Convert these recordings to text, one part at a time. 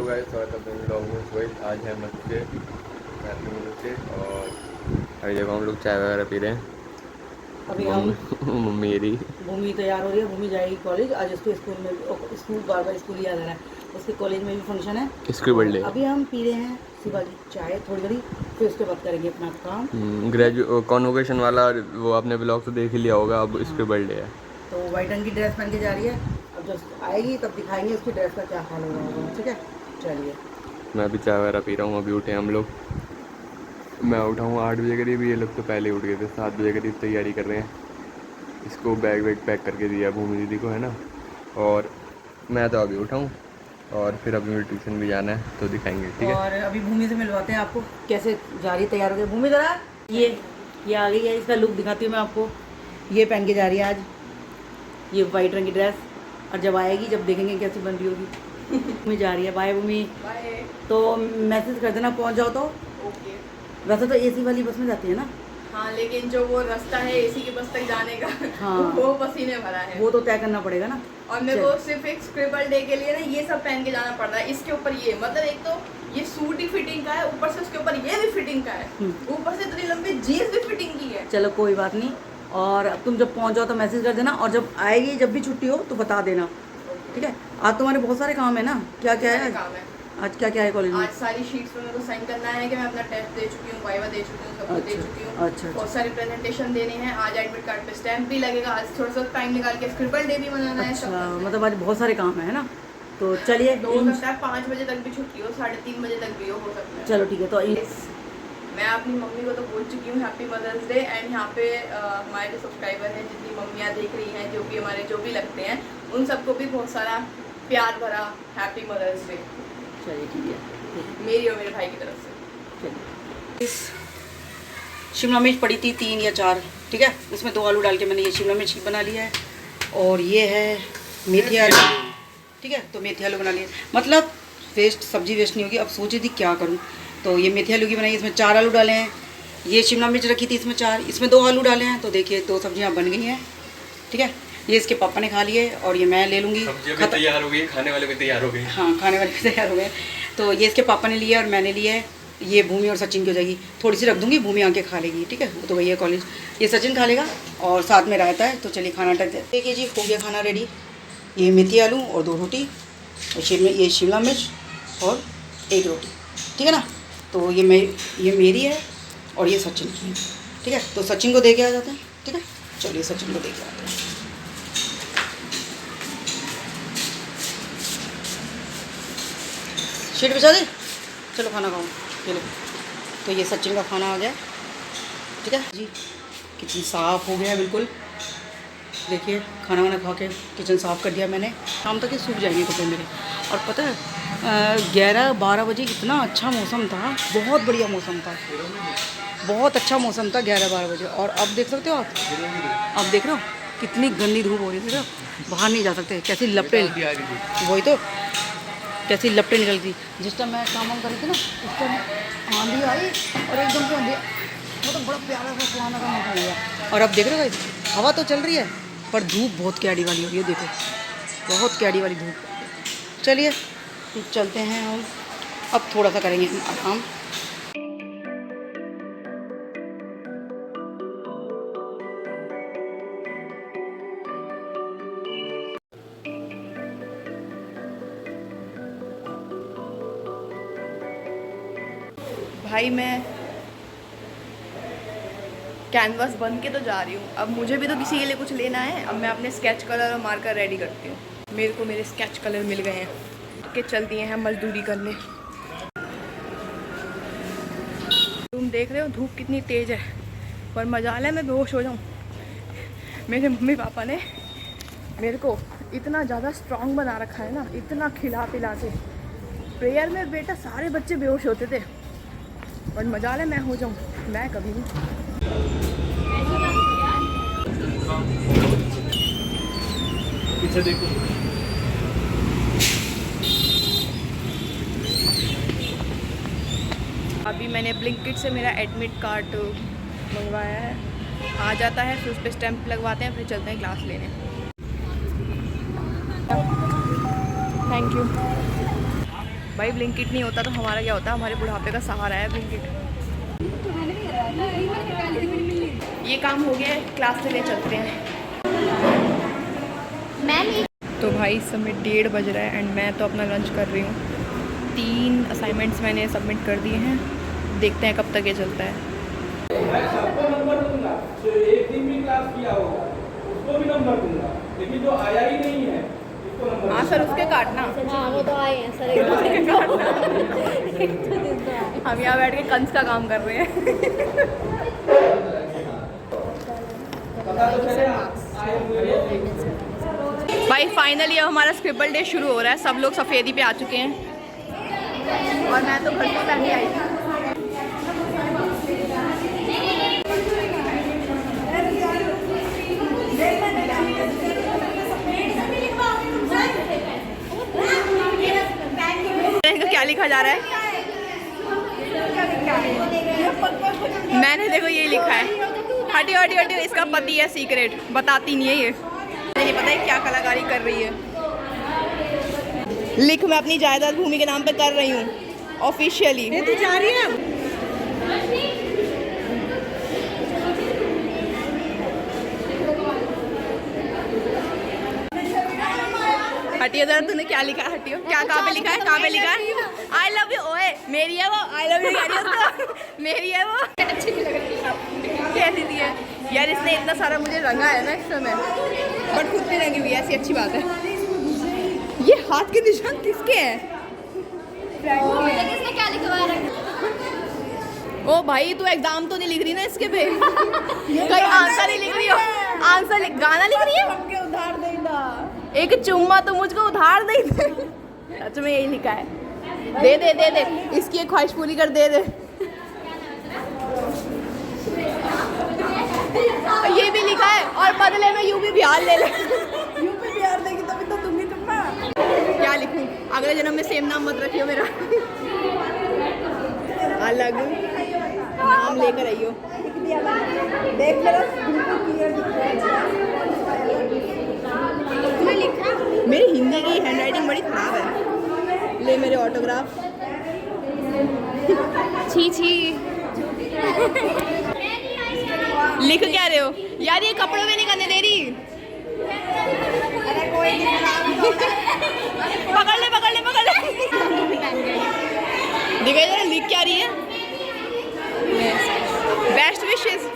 Guys, स्वागत है अपने ब्लॉग में। वही आज है मस्जिद से और अभी देखो हम लोग चाय वगैरह पी रहे हैं। अभी हम मम्मी मेरी भूमि तैयार हो रही है। भूमि जाएगी कॉलेज। आज उसके स्कूल में स्कूल बार बार स्कूल याद आ रहा है। उसके कॉलेज में भी फंक्शन है। इसकी बर्थडे है। अभी हम पी रहे हैं सुबह की चाय थोड़ी घड़ी, फिर उसके बाद करेंगे अपना काम। कॉन्वोकेशन वाला वो आपने ब्लॉग तो देख ही लिया होगा। अब इसकी बर्थडे है तो वाइट रंग की ड्रेस पहन के जा रही है। अब जब आएगी तब दिखाएंगे उसकी ड्रेस का क्या हाल होगा। ठीक है, चलिए। मैं अभी चाय वगैरह पी रहा हूँ। अभी उठे हम लोग। मैं उठा हूँ 8 बजे करीब। ये लोग तो पहले उठ गए थे। 7 बजे करीब तैयारी कर रहे हैं। इसको बैग वैग पैक करके दिया भूमि दीदी को, है ना। और मैं तो अभी उठा हूँ और फिर अभी मुझे ट्यूशन भी जाना है तो दिखाएंगे, ठीक है। और अभी भूमि से मिलवाते हैं आपको कैसे जा रही है तैयार हो गई भूमि। जरा ये आ गई है। इसका लुक दिखाती हूँ मैं आपको। ये पहन के जा रही है आज, ये वाइट रंग की ड्रेस। और जब आएगी जब देखेंगे कैसी बन रही होगी। भूमि जा रही है। बाय भूमि। बाय। तो मैसेज कर देना पहुँच जाओ तो। ओके। वैसे तो एसी वाली बस में जाती है ना। हाँ, लेकिन जो वो रास्ता है एसी की बस तक जाने का, हाँ। वो पसीने भरा है। वो तो तय करना पड़ेगा ना। और मेरे को सिर्फ एक स्क्रिबल डे के लिए ना ये सब पहन के जाना पड़ रहा है। इसके ऊपर ये मतलब एक तो ये सूट ही फिटिंग का है, ऊपर से उसके ऊपर ये भी फिटिंग का है, ऊपर से इतनी लंबी जीन्स भी फिटिंग की है। चलो कोई बात नहीं। और अब तुम जब पहुँच जाओ तो मैसेज कर देना। और जब आएगी जब भी छुट्टी हो तो बता देना, ठीक है। आज तुम्हारे बहुत सारे काम है ना। क्या क्या है काम है आज? क्या क्या है कॉलेज में? आज सारी शीट्स पे मेरे को साइन करना है कि मैं अपना टेस्ट दे चुकी हूँ, वाइवा दे चुकी हूँ, सब कुछ दे चुकी हूँ। अच्छा। बहुत सारी प्रेजेंटेशन देने हैं। आज एडमिट कार्ड पे स्टैम्प भी लगेगा। आज थोड़ा सा टाइम निकाल के स्क्रिबल डे भी मनाना है। सब अच्छा, मतलब आज बहुत सारे काम है ना। तो चलिए। हो सकता है 5 बजे तक भी छुट्टी हो, 3:30 बजे तक भी हो सकता है। चलो ठीक है। तो मैं अपनी मम्मी को तो बोल चुकी हूँ हैप्पी मदर्स डे। एंड यहाँ पे हमारे जो सब्सक्राइबर हैं, जितनी मम्मियाँ देख रही हैं, जो भी हमारे जो भी लगते हैं, उन सबको भी बहुत सारा प्यार भरा हैप्पी मदर्स डे। चलिए ठीक है, मेरी और मेरे भाई की तरफ से। शिमला मिर्च पड़ी थी 3 या 4, ठीक है। इसमें 2 आलू डाल के मैंने ये शिमला मिर्च बना लिया है। और ये है मेथी आलू, ठीक है। तो मेथी आलू बना लिया, मतलब वेस्ट सब्जी वेस्ट नहीं होगी। अब सोची थी क्या करूँ, तो ये मेथी आलू की बनाई। इसमें 4 आलू डाले हैं। ये शिमला मिर्च रखी थी इसमें 4, इसमें 2 आलू डाले हैं। तो देखिए 2 सब्जियाँ बन गई हैं, ठीक है। ये इसके पापा ने खा लिए और ये मैं ले लूँगी। तैयार हो गई, खाने वाले भी तैयार हो गए। हाँ, खाने वाले भी तैयार हो गए। तो ये इसके पापा ने लिया और मैंने लिया है। ये भूमि और सचिन की हो जाएगी। थोड़ी सी रख दूँगी, भूमि आके खा लेगी, ठीक है। वो तो गई है कॉलेज। ये सचिन खा लेगा और साथ में रहता है। तो चलिए खाना टाइम देखिए जी, हो गया खाना रेडी। ये मेथी आलू और 2 रोटी, और ये शिमला मिर्च और 1 रोटी, ठीक है ना। तो ये मेरी है और ये सचिन की है, ठीक है। तो सचिन को दे के आ जाते हैं, ठीक है। चलिए सचिन को दे के आते हैं। शीट बिछा दे, चलो खाना खाओ। चलो, तो ये सचिन का खाना आ गया, ठीक है जी। किचन साफ़ हो गया है बिल्कुल। देखिए खाना वाना खा के किचन साफ़ कर दिया मैंने। शाम तक ये सूख जाएंगे कपड़े मेरे। और पता है 11-12 बजे इतना अच्छा मौसम था, बहुत बढ़िया मौसम था, बहुत अच्छा मौसम था 11-12 बजे। और अब देख सकते हो आप, अब देख रहे हो कितनी गंदी धूप हो रही थी। बाहर नहीं जा सकते, कैसी लपटें, वही तो कैसी लपटें निकल गई। जिस टाइम मैं काम वाम कर रही थी ना, उस टाइम आंधी आई और एकदम से आंधी, मतलब बड़ा प्यारा सा सुहाना का मौसम हो गया। और अब देख रहे हो भाई, हवा तो चल रही है पर धूप बहुत कैडी वाली हो रही है। देखो बहुत कैडी वाली धूप। चलिए चलते हैं हम। अब थोड़ा सा करेंगे हम आराम। भाई मैं कैनवास बन के तो जा रही हूँ। अब मुझे भी तो किसी के लिए कुछ लेना है। अब मैं अपने स्केच कलर और मार्कर रेडी करती हूँ। मेरे को मेरे स्केच कलर मिल गए हैं कि चलती हैं मजदूरी करने। तुम देख रहे हो धूप कितनी तेज़ है, पर मजाल है मैं बेहोश हो जाऊँ। मेरे मम्मी पापा ने मेरे को इतना ज़्यादा स्ट्रॉन्ग बना रखा है ना, इतना खिला पिला के। प्रेयर में बेटा सारे बच्चे बेहोश होते थे, पर मजाल है मैं हो जाऊँ, मैं कभी नहीं। पीछे देखो। अभी मैंने ब्लिंकिट से मेरा एडमिट कार्ड मंगवाया है। आ जाता है फिर उस पर स्टैंप लगवाते हैं, फिर चलते हैं क्लास लेने। Thank you. भाई ब्लिंकिट नहीं होता तो हमारा क्या होता, हमारे बुढ़ापे का सहारा है ब्लिंकिट। ये काम हो गया है, क्लास से ले चलते हैं। तो भाई इस समय 1:30 बज रहा है एंड मैं तो अपना लंच कर रही हूँ। 3 असाइनमेंट्स मैंने सबमिट कर दिए हैं, देखते हैं कब तक ये चलता है। मैं सबको नंबर दूंगा, जो एक दिन भी क्लास किया होगा उसको भी नंबर दूंगा, लेकिन जो आया ही नहीं है उसको नंबर। हाँ सर, उसके काटना। हाँ वो तो आए हैं सर, हम यहाँ बैठ के कंस का काम कर रहे हैं। पता तो चले आए हुए। भाई फाइनली अब हमारा स्क्रिबल डे शुरू हो रहा है। सब लोग सफ़ेदी पे आ चुके हैं और मैं तो घर से पहले आई थी। क्या लिखा जा रहा है? मैंने देखो ये लिखा है, हटी हटी हटी, इसका पति है सीक्रेट, बताती नहीं है ये। मुझे नहीं पता है क्या कलाकारी कर रही है। लिख, मैं अपनी जायदाद भूमि के नाम पे कर रही हूँ ऑफिशियली। तू जा रही है? हटियो जरा, तूने क्या लिखा है? हटियो, क्या कहाँ पे लिखा है? कहाँ पे लिखा है? I love you. ओए मेरी है वो, आई लव यू कह रही है उसको। मेरी है वो। अच्छी भी लग रही है। कैसी दी है यार? इसने इतना सारा मुझे रंगा है ना इस समय, बट खुद पे रंगी हुई है, ऐसी अच्छी बात है। ये हाथ के निशान किसके हैं? किसने क्या लिखवाया रखा? ओ भाई, तू एग्जाम तो नहीं लिख रही ना इसके पे? कहीं आंसर नहीं लिख रही हो? आंसर गाना लिख रही है? उधार देना। एक चुम्मा तो मुझको उधार दे दे। अच्छा में यही लिखा है, दे दे दे दे, इसकी एक ख्वाहिश पूरी कर, दे दे। ये भी लिखा है और बदले में यूपी बिहार ले ले। यूपी बिहार देगी तभी तो दूंगी तुम्हें। क्या लिखूं? अगले जन्म में सेम नाम मत रखियो मेरा। अलग नाम लेकर आइयो। देख मेरा बिल्कुल क्लियर दिख रहा है। मेरी हिंदी की हैंडराइटिंग बड़ी खराब है। ले मेरे ऑटोग्राफ। छी छी। लिख क्या रहे हो यार? ये कपड़ों में नहीं करने दे रही। पकड़ ले पकड़ ले पकड़ ले। दिखाई जरा, लिख क्या रही है? बेस्ट विशेस,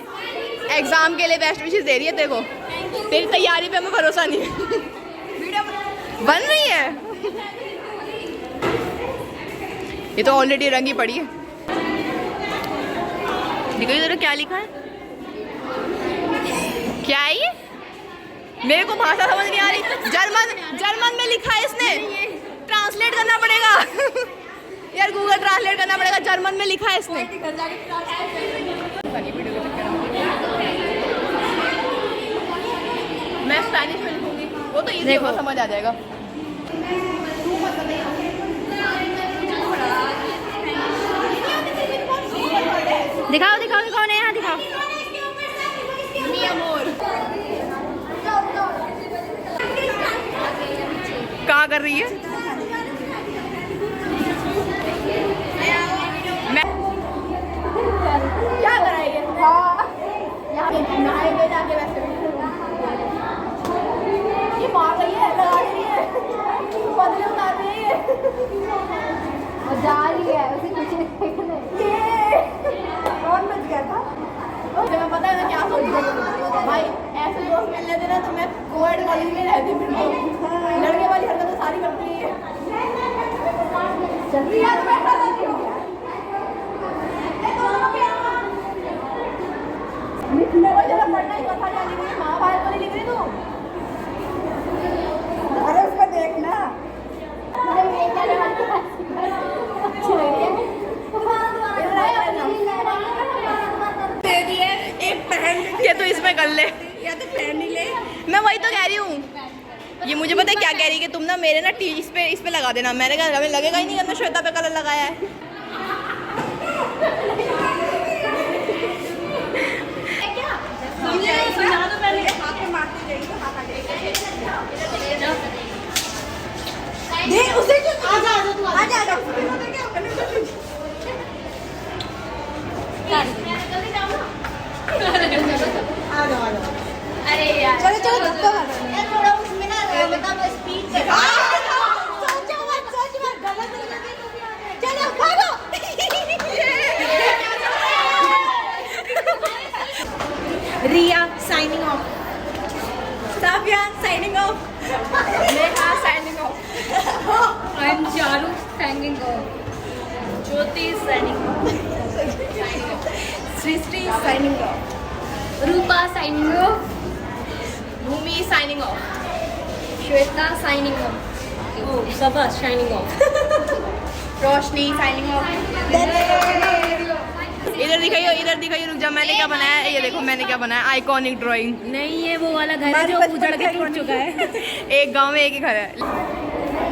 एग्जाम के लिए बेस्ट विशेस दे रही है। देखो तेरी तैयारी पे हमें भरोसा नहीं है। वीडियो बन रही है, ये तो ऑलरेडी रंगी पड़ी है। देखो इधर क्या लिखा है? क्या है ये? मेरे को भाषा समझ नहीं आ रही। जर्मन में लिखा है इसने, ट्रांसलेट करना पड़ेगा। यार गूगल ट्रांसलेट करना पड़ेगा, जर्मन में लिखा है इसने। मैं स्पेनिश में लिखूंगी, वो तो इजी होगा, समझ आ जाएगा। दिखाओ दिखाओ दिखाओ, नहीं यहाँ दिखाओ। क्या कर रही है? मैं क्या कर रही है? ये मार रही है, लगा रही है, बदले उतार रही है और जा रही है उसे कुछ देखने। कौन बच गया था? तुम्हें पता है मैं क्या सोच रही हूँ? भाई ऐसे दोस्त मिल लेते ना तो मैं कोएड कॉलेज में रहती, फिर तो लड़के वाली हरकतें सारी करती है। चल रही है, बैठा रहती हूँ। लिखने को जरा पढ़ना ही कथा क्या लिख रही है? महाभारत वाली लिख रही तू? अरे उसको देखना। अच्छी लग रही है। एक पहन ये तो इसमें कर ले, या तो पहन ही ले। मैं वही तो कह रही हूँ। ये मुझे पता है क्या कह रही है कि तुम ना मेरे ना इस पे लगा देना। मैंने कहा हमें लगेगा ही नहीं कि हमने श्वेता पे कलर लगाया है। दे उसे जो आजा आजा तू आजा आजा अरे यार चलो चलो धक्का मारो यार थोड़ा उसमें ना मतलब स्पीड से सोचो मत गलत नहीं लगे तो भी आ जाए चलो भागो Riya signing off Safiya signing off Neha signing off I am Charu signing off Jyoti signing off Srishti signing off Rupa signing off Bhumi signing off Shweta signing off Saba signing off Roshni signing off इधर दिखाइए रुक जा मैंने क्या बनाया है ये देखो मैंने क्या बनाया आइकॉनिक ड्राइंग नहीं ये वो वाला घर है जो उजड़ के टूट चुका है एक गांव में एक ही घर है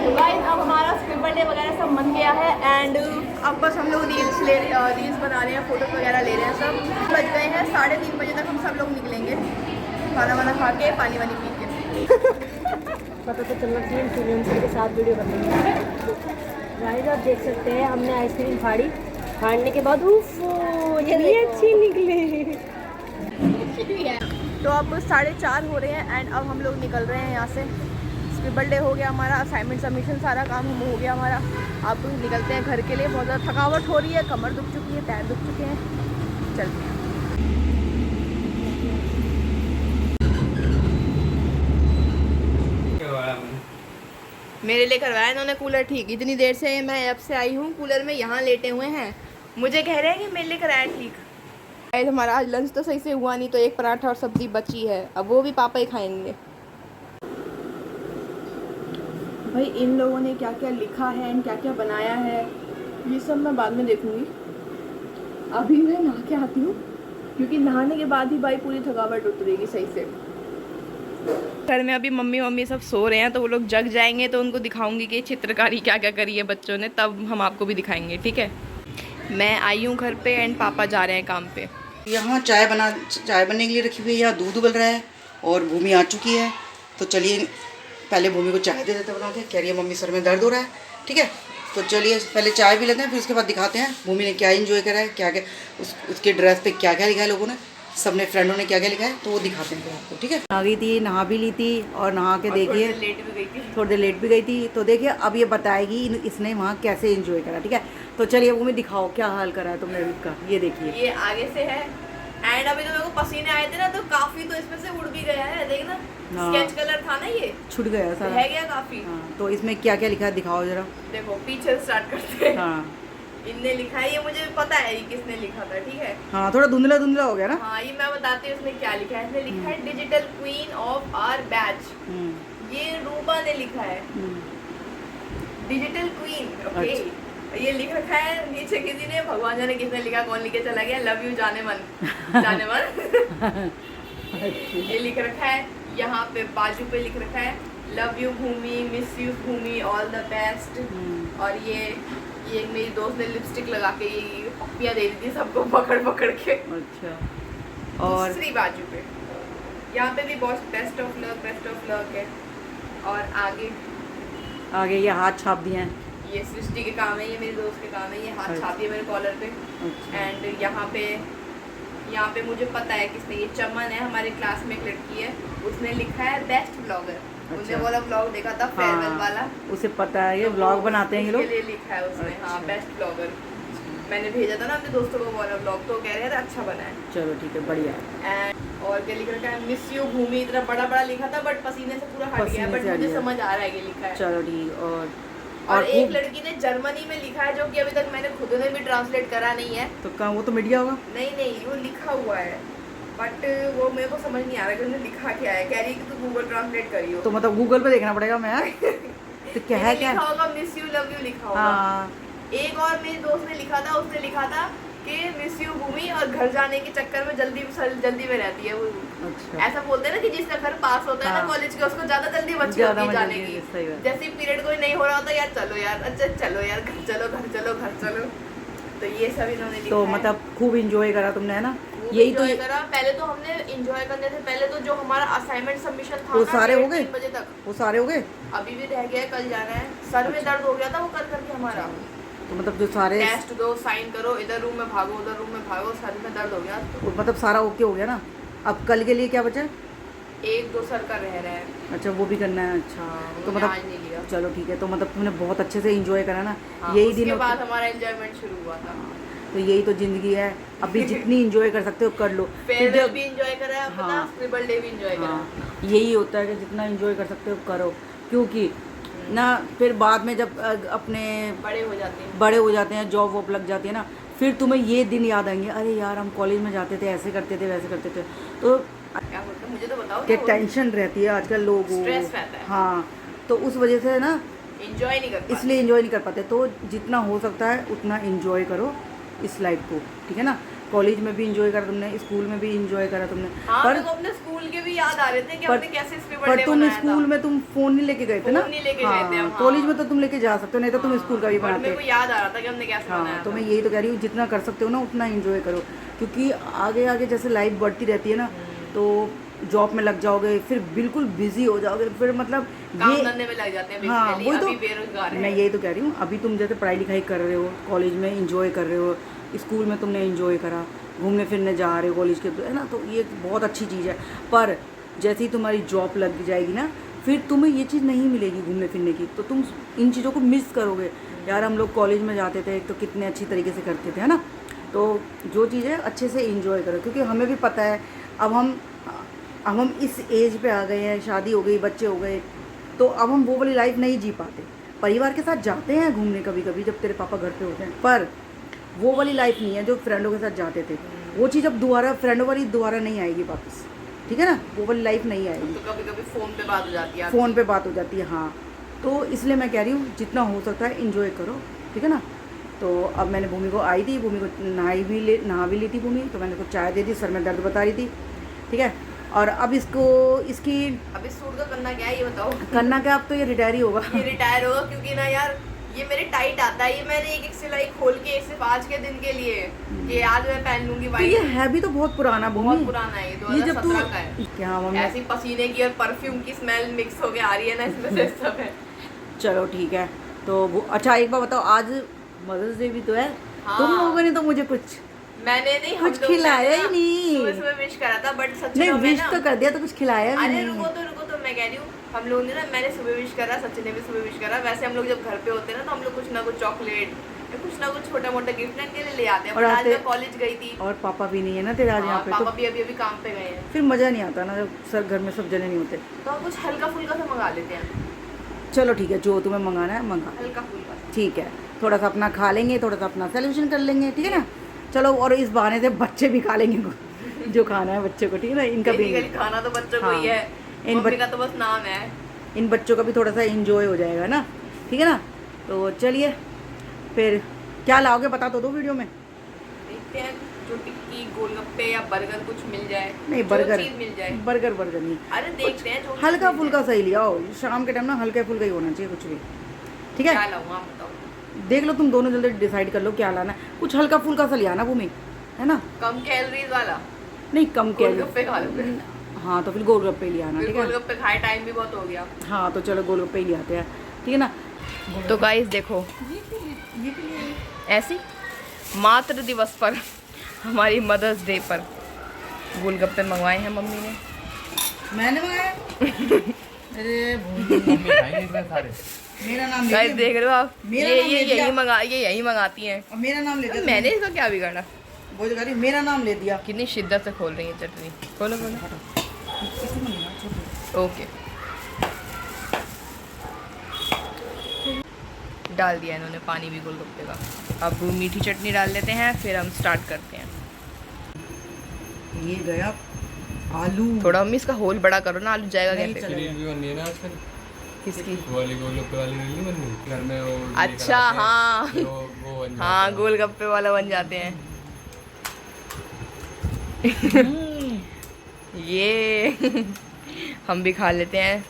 तो गाइस अब हमारा स्क्रिबल डे वगैरह सब बन गया है एंड अब बस हम लोग रील्स बना रहे हैं फोटो वगैरह ले रहे हैं सब बज गए हैं 3:30 बजे तक हम सब लोग निकलेंगे खाना वाना खा के पानी वानी पी के पता तो चलना चाहिए इन्फ्लुएंसर के साथ वीडियो करने गाइस आप देख सकते हैं हमने आइसक्रीम फाड़ने के बाद ये अच्छी निकली तो अब 4:30 हो रहे हैं एंड अब हम लोग निकल रहे हैं यहाँ से स्क्रिबल डे हो गया हमारा असाइनमेंट सबमिशन सारा काम हो गया हमारा अब निकलते हैं घर के लिए बहुत ज़्यादा थकावट हो रही है कमर दुख चुकी है पैर दुख चुके हैं चलते हैं मेरे लिए करवाया इन्होंने कूलर ठीक इतनी देर से मैं अब से आई हूँ कूलर में यहाँ लेटे हुए हैं मुझे कह रहे हैं कि मेरे लिए कराया ठीक गाइस हमारा आज लंच तो सही से हुआ नहीं तो एक पराठा और सब्जी बची है अब वो भी पापा ही खाएंगे भाई इन लोगों ने क्या क्या लिखा है एंड क्या क्या बनाया है ये सब मैं बाद में देखूंगी अभी मैं नहा के आती हूँ क्योंकि नहाने के बाद ही भाई पूरी थकावट उतरेगी सही से घर में अभी मम्मी सब सो रहे हैं तो वो लोग जग जाएंगे तो उनको दिखाऊंगी कि चित्रकारी क्या क्या करी है बच्चों ने तब हम आपको भी दिखाएंगे ठीक है मैं आई हूँ घर पे एंड पापा जा रहे हैं काम पे यहाँ चाय बनने के लिए रखी हुई है यहाँ दूध उबल रहा है और भूमि आ चुकी है तो चलिए पहले भूमि को चाय दे देते बना के कह रही है मम्मी सर में दर्द हो रहा है ठीक है तो चलिए पहले चाय भी लेते हैं फिर उसके बाद दिखाते हैं भूमि ने क्या एंजॉय करा है क्या क्या उसके ड्रेस पे क्या क्या लिखा है लोगों ने सबने फ्रेंडों ने क्या क्या लिखा है तो वो दिखाते हैं फिर आपको ठीक है आ गई थी नहा भी ली थी और नहा के देखिए थोड़ी देर लेट भी गई थी तो देखिए अब ये बताएगी इसने वहाँ कैसे एंजॉय करा ठीक है तो चलिए भूमि दिखाओ क्या हाल करा है तुमने का ये देखिए ये आगे से है एंड अभी तो मेरे को पसीने आए थे ना तो काफी तो इसमें से उड़ भी गया है देखना स्केच कलर था ना ये छूट गया सारा रह गया काफी हाँ तो इसमें क्या क्या लिखा है दिखाओ जरा देखो पीछे स्टार्ट करते हैं हाँ इनने लिखा है ये मुझे पता है ये किसने लिखा था ठीक है हाँ थोड़ा धुंधला धुंधला हो गया ना हाँ ये मैं बताती हूँ इसमें क्या लिखा है इसने लिखा है digital queen of our batch ये रूपा ने लिखा है डिजिटल क्वीन ओके ये लिख रखा है नीचे किसी ने भगवान जाने किसने लिखा कौन लिखे चला गया लव यू जाने मन ये लिख रखा है यहाँ पे बाजू पे लिख रखा है love you Bhumi miss you Bhumi all the best और ये मेरी दोस्त ने लिपस्टिक लगा के ये पप्पियाँ दे दी थी सबको पकड़ पकड़ के अच्छा और दूसरी बाजू पे यहाँ पे भी बहुत बेस्ट ऑफ लक है और आगे ये हाथ छाप दिए हैं ये सृष्टि के काम है ये मेरी दोस्त के काम है ये हाथ छाप दिया मेरे कॉलर पे एंड यहाँ पे मुझे पता है किसने ये चमन है हमारे क्लास में एक लड़की है उसने लिखा है बेस्ट ब्लॉगर उसने वाला ब्लॉग देखा था फेयरवेल वाला उसे पता है ये ब्लॉग बनाते हैं ये लोग उसके लिए लिखा है उसने हाँ बेस्ट ब्लॉगर मैंने भेजा था ना अपने दोस्तों को वाला ब्लॉग तो कह रहे थे अच्छा बना है चलो ठीक है बढ़िया एंड और क्या लिख रखा है मिस यू भूमि इतना बड़ा बड़ा लिखा था बट पसीने से पूरा हट गया बट मुझे समझ आ रहा है ये लिखा है चलो ठीक और एक लड़की ने जर्मनी में लिखा है जो कि अभी तक मैंने खुद ने भी ट्रांसलेट करा नहीं है तो कहाँ वो तो मीडिया होगा नहीं वो लिखा हुआ है बट वो मेरे को समझ नहीं आ रहा कि उसने लिखा क्या है कह रही है कि तू गूगल ट्रांसलेट करियो तो मतलब गूगल पे देखना पड़ेगा मैं तो क्या है क्या लिखा होगा मिस यू लव यू लिखा होगा एक और मेरी दोस्त ने लिखा था उसने लिखा था कि मिस यू भूमि और घर जाने के चक्कर में जल्दी में रहती है वो अच्छा ऐसा बोलते हैं ना कि जिसका घर पास होता है ना कॉलेज के उसको ज्यादा जल्दी बच्ची होती है जाने की जैसे पीरियड कोई नहीं हो रहा होता यार चलो यार अच्छा चलो यार घर चलो तो ये सब इन्होंने लिखा तो है। मतलब खूब इंजॉय करा तुमने, है ना? खूब यही तो enjoy करा। पहले तो हमने एंजॉय करने से पहले तो जो हमारा असाइनमेंट सबमिशन था वो ना, सारे हो गए? 3 बजे तक, वो सारे हो गए? अभी भी रह गया है, कल जाना है। सर में दर्द हो गया था वो कर करके हमारा। तो मतलब जो सारे टेस्ट दो, साइन करो, इधर रूम में भागो, उधर रूम में भागो, सर में दर्द हो गया। तो मतलब सारा ओके हो गया ना? अब कल के लिए क्या बचा है? 1-2 सर का रह रहा है। अच्छा वो भी करना है। अच्छा तो उन्होंने आज मतलब नहीं लिया। चलो ठीक है, तो मतलब तुमने बहुत अच्छे से एंजॉय करा ना? हाँ, यही उसके दिन बाद हमारा एंजॉयमेंट शुरू हुआ था। तो यही तो जिंदगी है, अभी जितनी एंजॉय कर सकते हो कर लो। फिर फेयरवेल जब भी एंजॉय करा है अपना, हाँ। स्क्रिबल डे भी एंजॉय करा। हाँ यही होता है कि जितना एंजॉय कर सकते हो करो, क्योंकि ना फिर बाद में जब अपने बड़े हो जाते हैं। बड़े हो जाते हैं, जॉब वॉब लग जाती है ना, फिर तुम्हें ये दिन याद आएंगे, अरे यार हम कॉलेज में जाते थे, ऐसे करते थे, वैसे करते थे। तो क्या बोलते हैं मुझे तो बताओ। क्या टेंशन रहती है आजकल लोगों को, स्ट्रेस रहता है। हाँ तो उस वजह से ना एंजॉय नहीं कर पाते। इसलिए एंजॉय नहीं कर पाते। तो जितना हो सकता है उतना एंजॉय करो इस लाइफ को, ठीक है ना? कॉलेज में भी एंजॉय करा तुमने, स्कूल में भी एंजॉय करा तुमने। हाँ, पर मेरे को अपने स्कूल के भी याद आ रहे थे कि पर- हमने कैसे स्क्रिबल पर डे तुम बनाया स्कूल था। में तुम फोन नहीं लेके गए थे ना? फोन नहीं लेके गए थे हम, हाँ। कॉलेज में तो तुम लेके जा सकते हो, नहीं तो तुम स्कूल का भी बट मेरे बनाते। को याद आ रहा था कि हमने कैसे बनाया हाँ तो था। मैं यही तो कह रही हूँ, जितना कर सकते हो ना उतना एंजॉय करो, क्योंकि आगे आगे जैसे लाइफ बढ़ती रहती है ना, तो जॉब में लग जाओगे, फिर बिल्कुल बिजी हो जाओगे, फिर मतलब काम ये धंधे में लग जाते हैं हाँ बेसिकली। वही तो अभी बेरोजगार मैं है। यही तो कह रही हूँ। अभी तुम जैसे पढ़ाई लिखाई कर रहे हो, कॉलेज में एंजॉय कर रहे हो, स्कूल में तुमने एंजॉय करा, घूमने फिरने जा रहे हो कॉलेज के, है ना? तो ये बहुत अच्छी चीज़ है। पर जैसे ही तुम्हारी जॉब लग जाएगी ना, फिर तुम्हें ये चीज़ नहीं मिलेगी घूमने फिरने की, तो तुम इन चीज़ों को मिस करोगे। यार हम लोग कॉलेज में जाते थे तो कितने अच्छी तरीके से करते थे, है ना? तो जो चीज़ है अच्छे से एंजॉय करो, क्योंकि हमें भी पता है अब हम इस एज पे आ गए हैं, शादी हो गई, बच्चे हो गए, तो अब हम वो वाली लाइफ नहीं जी पाते। परिवार के साथ जाते हैं घूमने कभी कभी जब तेरे पापा घर पे होते हैं, पर वो वाली लाइफ नहीं है जो फ्रेंडों के साथ जाते थे। वो चीज़ अब दोबारा फ्रेंडों वाली दोबारा नहीं आएगी वापस, ठीक है ना? वो वाली लाइफ नहीं आएगी। तो कभी कभी फोन पे बात हो जाती है। फ़ोन पे बात हो जाती है, हाँ। तो इसलिए मैं कह रही हूँ जितना हो सकता है इंजॉय करो, ठीक है ना? तो अब मैंने भूमि को आई थी, भूमि को नहा भी ली थी भूमि, तो मैंने उसको चाय दे दी, सर में दर्द बता रही थी, ठीक है? और अब इसकी अभी सूट का करना क्या है ये बताओ। करना क्या, अब तो ये रिटायर ही होगा। ये रिटायर होगा, क्योंकि ना यार ये मेरे टाइट आता है। ये मैंने एक सिलाई खोल के सिर्फ आज के दिन के लिए कि आज मैं पहन लूंगी तो वाइट। ये है भी तो बहुत पुराना भूमि, बहुत पुराना है, ये जब तू 2017 का है। क्या मम्मी, ऐसी पसीने की और परफ्यूम की स्मेल मिक्स होके आ रही है ना इसमें से सब है। चलो ठीक है। तो अच्छा एक बार बताओ, आज मदर्स डे भी तो है, हाँ। तुम लोगों ने तो मुझे कुछ मैंने नहीं, हम कुछ लोग खिलाया मैंने ही नहीं। सुबह सुबह विश करा था, बट सच नहीं में विश ना, तो कर दिया, तो कुछ खिलाया भी अरे नहीं। रुको तो मैं कह रही हूँ, हम लोगों ने ना, मैंने सुबह विश करा, सचिन ने भी सुबह विश करा। वैसे हम लोग जब घर पे होते हैं ना, तो हम लोग कुछ ना कुछ चॉकलेट या कुछ ना कुछ छोटा मोटा गिफ्ट के लिए ले आते हैं। और पर आज आते- मैं कॉलेज गई थी, और पापा भी नहीं है ना तेरे आज यहाँ पे, पापा तो भी अभी काम पे गए हैं, फिर मज़ा नहीं आता ना जब सब घर में सब जने नहीं होते। तो हम कुछ हल्का फुल्का सा मंगा लेते हैं। चलो ठीक है, जो तुम्हें मंगाना है मंगा, हल्का फुल्का सा। ठीक है। थोड़ा सा अपना खा लेंगे, थोड़ा सा अपना सेलिब्रेशन कर लेंगे, ठीक है ना? चलो, और इस बहाने से बच्चे भी खा लेंगे जो खाना है बच्चे को, ठीक है ना? इनका भी Basically खाना तो बच्चों को हाँ। ही है, इन मम्मी बच- का तो बस नाम है। इन बच्चों का भी थोड़ा सा एंजॉय हो जाएगा ना, ठीक है ना? तो चलिए फिर क्या लाओगे बता तो दो वीडियो में। देखते हैं जो टिक्की गोलगप्पे या बर्गर कुछ मिल जाए। नहीं जो बर्गर, चीज़ मिल जाए। बर्गर नहीं, अरे देखते हैं जो चीज़ हल्का मिल फुल्का जाए। सही लिया हो, शाम के टाइम ना हल्का फुल्का ही होना चाहिए कुछ भी, ठीक है? क्या लाऊं आप बताओ। देख लो तुम दोनों जल्दी डिसाइड कर लो क्या लाना है, कुछ हल्का फुल्का सा लिया ना भूमि, है ना? कम कैलोरीज वाला। नहीं कम गोलगप्पे खा लो फिर। हाँ तो फिर गोलगप्पे ले आना, फिर ठीक है? गोलगप्पे खाए टाइम भी बहुत हो गया। हाँ तो चलो गोलगप्पे ही ले आते हैं, ठीक है ना? तो गाइस देखो, ऐसी मातृ दिवस पर, हमारी मदर्स डे पर गोलगप्पे मंगवाए हैं मम्मी ने। मैंने मंगाया अरे मेरा नाम ले गाइस दिया। देख रहे हो आप, मेरा ये नाम ले दिया। यही मंगाती हैं। और मेरा नाम ले दिया मैंने इसका क्या बिगाड़ा। वो जो कह रही मेरा नाम ले दिया। कितनी शिद्दत से खोल रही है चटनी। खोलो खोलो। ओके, डाल दिया इन्होंने पानी भी गोलगप्पे का। अब मीठी चटनी डाल लेते हैं, फिर हम स्टार्ट करते हैं। ये गया आलू, थोड़ा मम्मी इसका होल बड़ा करो ना, आलू जाएगा नहीं कैसे। चलेगा। भी बननी है ना आजकल, किसकी? वो वाली गोलगप्पे वाली रील नहीं बननी घर में, वो अच्छा, हाँ। वो बन हाँ, जाता है। गोलगप्पे वाला बन जाते हैं। ये हम भी खा लेते हैं।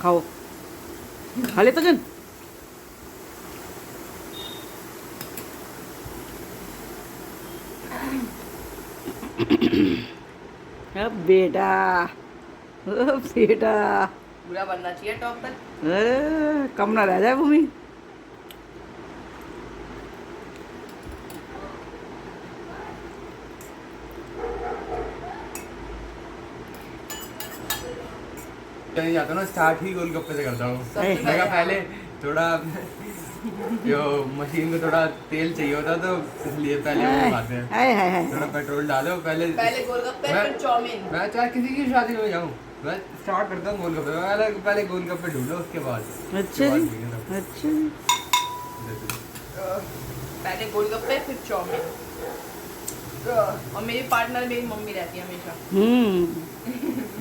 खाओ, खा ले तजन। अब बेटा, अब बेटा पूरा बनना चाहिए टॉप तक, कम ना रह जाए भूमि। कहीं जाता हूँ ना, स्टार्ट ही गोलगप्पे से करता हूँ। सबसे मैं पहले थोड़ा जो मशीन को थोड़ा तेल चाहिए होता तो इसलिए पहले वो खाते हैं। हाय हाय हाय। थोड़ा पेट्रोल डालो पहले गोलगप्पे मैं- फिर चाउमीन। मैं चाहे किसी की शादी में जाऊँ, मैं स्टार्ट करता हूँ गोलगप्पे। पहले गोलगप्पे ढूंढो, उसके बाद अच्छा जी, अच्छा जी। पहले गोलगप्पे फिर चाउमीन। और मेरी पार्टनर मेरी मम्मी रहती है हमेशा।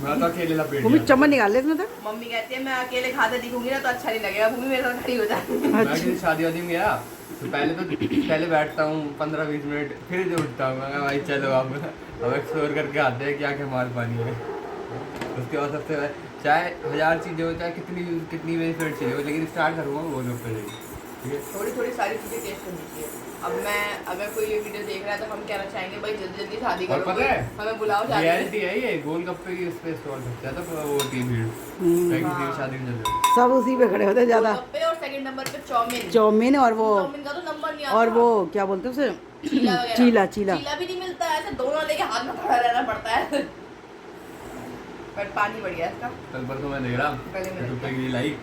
मैं तो अकेले लपेट भूमि दिया। चम्मच निकाल ले इसमें तक। मम्मी कहती है मैं अकेले खाते दिखूंगी ना तो अच्छा नहीं लगेगा, भूमि मेरे साथ खड़ी हो जाए। मैं किसी शादी वादी में गया तो पहले बैठता हूँ 15-20 मिनट, फिर जो उठता हूँ। मैं कहा, भाई चलो अब एक्सप्लोर करके आते हैं क्या क्या माल पानी है। उसके बाद सबसे पहले चाहे 1000 चीज़ें हो, चाहे कितनी मेरी फेवरेट चीज़ें हो, लेकिन स्टार्ट करूँगा गोलगप्पे से। ठीक है, थोड़ी थोड़ी सारी चीजें टेस्ट करनी चाहिए। अब मैं अगर कोई ये वीडियो देख रहा है तो हम कहना चाहेंगे भाई जल्दी जल्दी शादी और करो, पता है हमें बुलाओ शादी में। रियलिटी है ये, गोलगप्पे की उस पे स्टॉल सकता है तो वो होती है भीड़। मैं किसी की शादी में चल रहा हूँ। सब उसी पे खड़े होते ज्यादा। गोलगप्पे और सेकंड नंबर पे चाउमीन। चाउमीन और वो, चाउमीन का तो नंबर नहीं आता। और वो क्या बोलते हैं उसे, चीला वगैरह। चीला चीला। चीला भी नहीं मिलता है, ऐसे दोनों लेके हाथ में खड़ा रहना पड़ता है। पर पानी बढ़िया है इसका। कल परसों मैं देख रहा पहले मैं रुपये की लाई,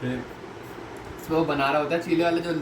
फिर इसमें वो बना रहा होता है चीले वाला जो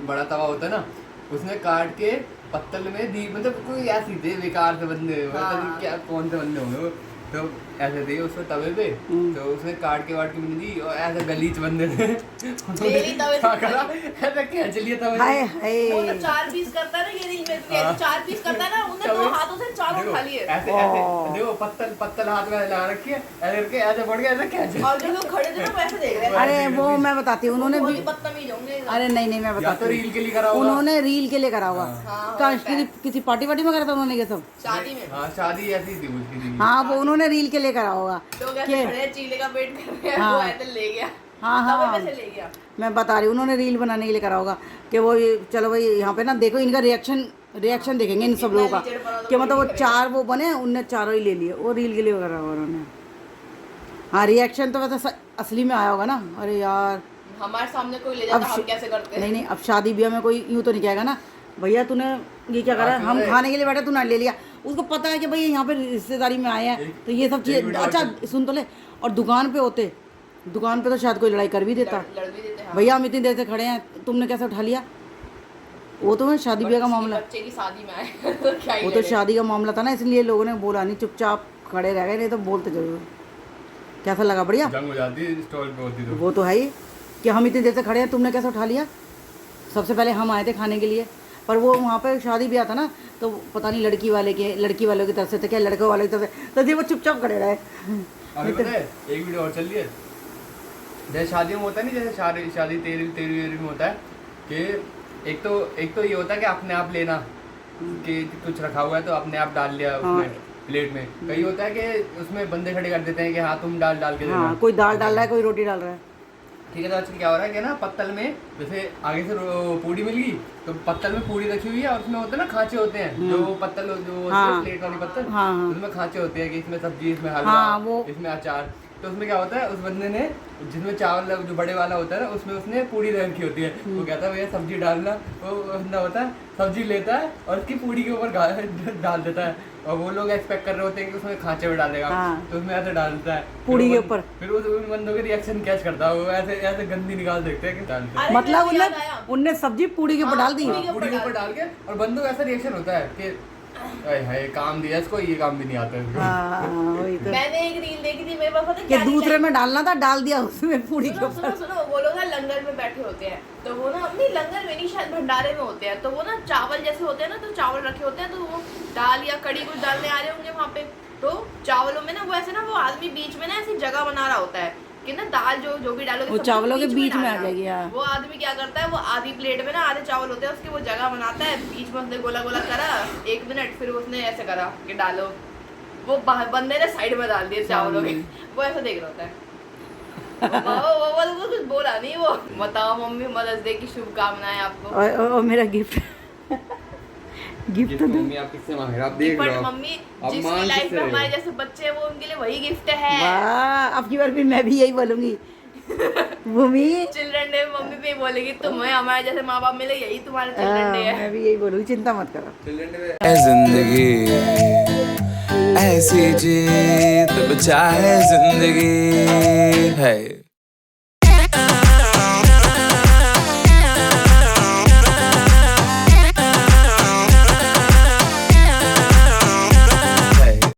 बड़ा तवा होता है ना, उसने काट के पत्तल में दी, मतलब कोई ऐसी थे बेकार से बंदे, मतलब हाँ। क्या कौन से बंदे होंगे वो, तो ऐसे थे उसको तवे पे, तो उसने काट के वाट के मैंने दी, और ऐसे गलीच बंदे थे ले ली तवे से। क्या करा, ऐसा खींच लिया तवे हाय से। वो हाय। तो 4 पीस करता है ना, ये रील में तो हाँ। 4 पीस करता है ना, उन्होंने तवे- 2 हाथों से चारों देखो, खा लिए। ऐसे ऐसे देखो, पत्तल हाथ में लगा रखी है, ऐसे करके ऐसे बढ़ गया, ऐसे खींच। और जो लोग खड़े थे ना वो ऐसे देख रहे थे। अरे वो मैं बताती हूँ, उन्होंने बहुत भी, ही बदतमीज होंगे। अरे नहीं नहीं मैं या तो बताती हूँ, रील के लिए करा होगा। उन्होंने रील के लिए करा होगा। हाँ, कहाँ होता है। किसी पार्टी वार्टी में करा था उन्होंने ये सब। शादी में हाँ शादी ऐसी थी उसकी थी। हाँ वो उन्होंने रील के लिए करा होगा। लोग ऐसे खड़े हैं, चीले का वेट कर रहे हैं, हाँ। वो ऐसे ले गया। हाँ तवे हाँ, पे से ले गया। मैं बता रही हूँ उन्होंने रील बनाने के लिए करा होगा कि वो चलो भाई यहाँ पे ना देखो इनका रिएक्शन देखेंगे इन सब लोगों का, नीचे बना दो, कि मतलब वो कोई नहीं 4 वो बने, उनने चारों ही ले लिए, वो रील के लिए करा होगा उन्होंने। हाँ रिएक्शन तो वैसे असली में आया होगा ना। अरे यार हमारे सामने कोई ले अब जाता हम कैसे करते नहीं नहीं, अब शादी ब्याह में कोई यूँ तो नहीं कहेगा ना भैया तूने ये क्या करा, हम खाने के लिए बैठे तूने ले लिया। उसको पता है कि भाई यहाँ पे रिश्तेदारी में आए हैं तो ये सब चीज़ें, अच्छा सुन तो ले। और दुकान पे होते, दुकान पे तो शायद कोई लड़ाई कर भी देता, लड़ भी देते हैं। भैया हम इतनी देर से खड़े हैं तुमने कैसे उठा लिया। वो तो है शादी ब्याह का मामला, बच्चे की शादी में आए तो क्या ही वो तो लड़े। शादी का मामला था ना, इसलिए लोगों ने बोला नहीं, चुपचाप खड़े रह गए, नहीं तो बोलते जरूर। कैसा लगा, बढ़िया। जंग हो जाती स्टॉल पे होती तो। वो तो है ही कि हम इतनी देर से खड़े हैं तुमने कैसे उठा लिया। सबसे पहले हम आए थे खाने के लिए, पर वो वहाँ पे शादी ब्याह था ना, तो पता नहीं लड़की वालों की तरफ से थे क्या लड़के वालों की तरफ से, तो ये वो चुपचाप खड़े रहे। अभी पता है एक वीडियो और चल रही है, जैसे शादियों में होता है नहीं, जैसे शादी तेरी में होता है कि एक तो ये होता है कि अपने आप लेना, कि कुछ रखा हुआ है तो अपने आप डाल लिया उसमें प्लेट में। कई होता है कि उसमें बंदे खड़े कर देते हैं कि हाँ तुम डाल के देना। हाँ कोई दाल डाल रहा है, कोई रोटी डाल रहा है। ठीक है, तो आजकल क्या हो रहा है कि ना पत्तल में जैसे आगे से पूड़ी मिल गई तो पत्तल में पूड़ी रखी हुई है, और उसमें होते हैं ना खांचे होते हैं, जो पत्तल जो हाँ। प्लेट वाली पत्तल, हाँ, हाँ। उसमें खांचे होते हैं कि इसमें सब्जी, इसमें हलवा, हाँ, वो- इसमें अचार। तो उसमें क्या होता है, उस बंदे ने जिसमें चावल जो बड़े वाला होता है ना, उसमें उसने पूड़ी रखी होती है। वो कहता है भैया सब्जी डालना, वो बंदा होता है सब्जी लेता है और उसकी पूड़ी के ऊपर डाल देता है, और वो लोग एक्सपेक्ट कर रहे होते हैं कि उसमें खांचे में डालेगा। हाँ। तो उसमें ऐसे डालता है पूड़ी के ऊपर। फिर उन बंदों के रिएक्शन कैच करता है, वो ऐसे गंदी निकाल देखते हैं कि डालते हैं। अरे मतलब मुझे याद आया। उनने सब्जी पूड़ी के ऊपर डाल दी। पूड़ी के ऊपर डाल के, और बंदों का ऐसा रिएक्शन होता है कि अरे हाय काम दिया इसको, ये काम भी नहीं आता इसको। हाँ वही तो, मैंने एक रील देखी थी, मेरे पास पता है कि क्या दूसरे में डालना था, डाल दिया उसमें पूड़ी के सुनो ऊपर। सुनो सुनो, वो लोग ना लंगर में बैठे होते हैं, तो वो ना अपनी लंगर में नहीं शायद भंडारे में होते हैं, तो वो ना चावल जैसे होते हैं ना, तो चावल रखे होते हैं, तो वो दाल या कड़ी कुछ डालने आ रहे होंगे वहाँ पे, तो चावलों में ना वो ऐसे ना वो आदमी बीच में ना ऐसी जगह बना रहा होता है कि ना दाल जो भी डालोगे वो सब चावलों के बीच में आ डालना। जाएगी, हाँ। वो आदमी क्या करता है, वो आधी प्लेट में ना आधे चावल होते हैं उसकी, वो जगह बनाता है बीच में, उसने गोला गोला करा 1 मिनट, फिर उसने ऐसे करा कि डालो, वो बंदे ने साइड में डाल दिए चावलों के, वो ऐसा देख रहा होता है। वो कुछ बोला नहीं वो। बताओ मम्मी, मदर्स डे की शुभकामनाएं आपको। और मेरा गिफ्ट गिफ्ट तो मम्मी आप किससे मांग रहे हो? आप देख रहे बट हो मम्मी आप जिसकी मान लाइफ किससे में रहे हो? हमारे जैसे बच्चे हैं वो उनके लिए वही गिफ्ट है। वाह, अब की बार भी मैं भी यही बोलूंगी भूमि। चिल्ड्रन डे मम्मी पे बोलेगी तुम्हें हमारे जैसे माँ बाप मिले, यही तुम्हारे चिल्ड्रन डे है। मैं भी यही बोलूंगी, चिंता मत करो। जिंदगी ऐसी जीत बचा है जिंदगी है।